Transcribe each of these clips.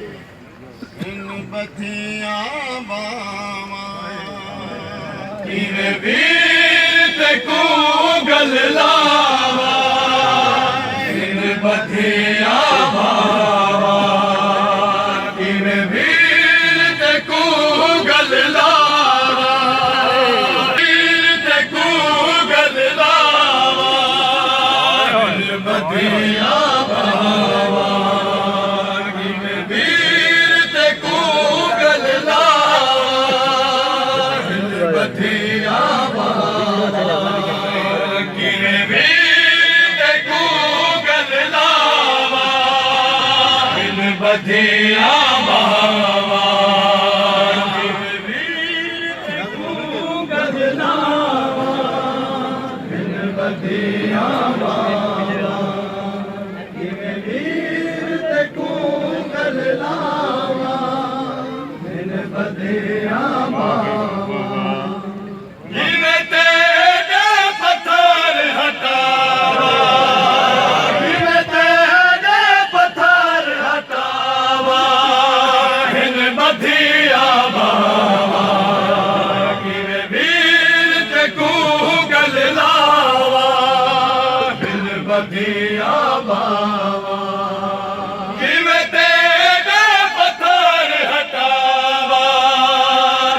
इन बथियां बावां किवें वीर ते कूगल लावा इन बथियां बावा किवें वीर ते कूगल लावा वीर ते कूगल लावा इन बथियां बावा किवें वीर ते कूगल लावा इन बथियां बधिया बावा किवें वीर ते कूगल लावा इन बधिया बावा किवें वीर ते कूगल लावा इन बधिया बावा किवें तेरे पत्थर हटावा किवें तेरे पत्थर हटावा इन बधिया बावा किवें वीर ते कूगल लावा इन बधिया बावा किवें तेरे पत्थर हटावा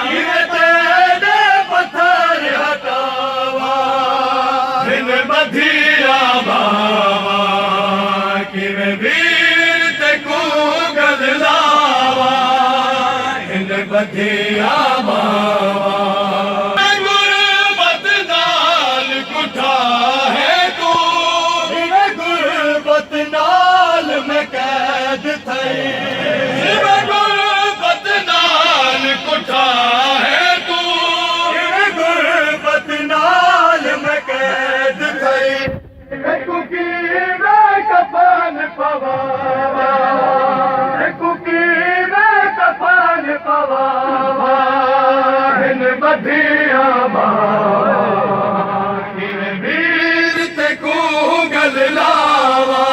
किवें तेरे पत्थर हटावा इन बधिया बावा किवें वीर ते कूगल लावा इन बधिया बावा गुरबत नाल कुठा है तू गुरबत नाल में कैद थई गुरबत नाल कुठा है तू गुरबत नाल में कैद थई कुकी में कफन पवावा कुकी में कफन पवावा इन बधिया बावा किवें वीर ते कूगल लावा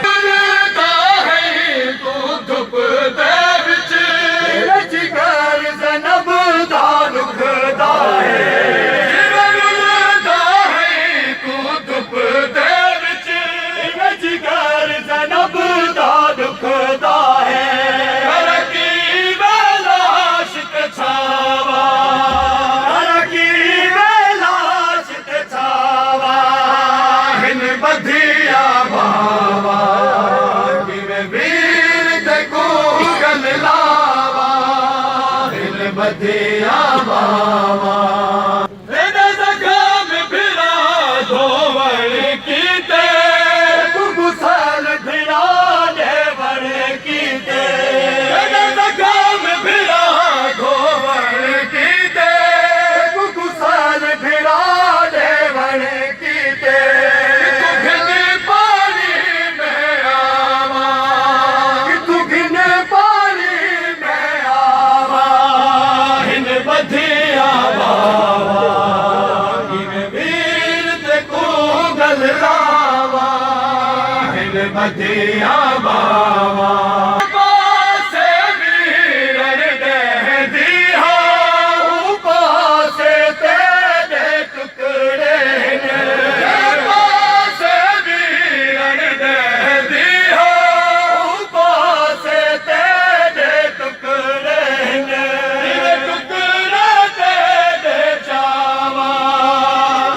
डरदा है तू धुप दे विच जिगर ज़नब दा लुकदा है डरदा है तू धुप दे विच जिगर ज़नब दा लुकदा है तरकी लाश ते छावा तरकी लाश ते छावा इन बधिया बावा किवें वीर ते कूगल लावा इन बधिया बावा तेरे ज़ख़्म भिड़ा धोवण कीते गुसल भिड़ा देवण कीते तेरे ज़ख़्म भिड़ा धोवण कीते गुसल भिड़ा देवण कीते तू घिन पानी में आवा तू घिन पानी में आवा इन बधिया बावा किवें वीर ते कूगल लावा इन बधिया बावा पासे वीरन दे दिया पासे तेरे टुकड़े ने पासे वीरन दे दिया पासे तेरे टुकड़े ने टुकड़े तेरे चावा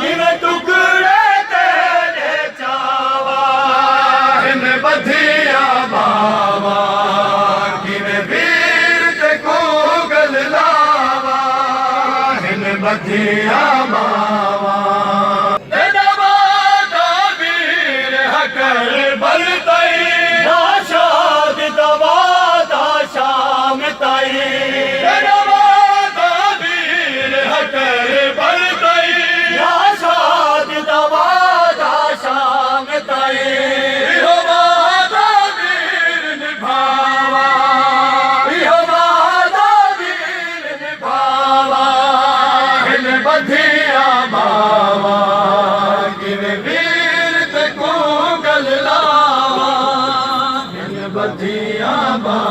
किवें टुकड़े तेरे चावा इन बधिया बावा किवें वीर ते कूगल लावा इन बधिया बावा तेरा वादा वीर हकर बलतई नाशाद दवादा शाम तई तेरा वादा वीर हकर बलतई नाशाद दवादा शाम तई इहो वादा वीर निभावा इहो वादा वीर निभावा इन बधिया ਦੀਆਂ ਬਾਹਾਂ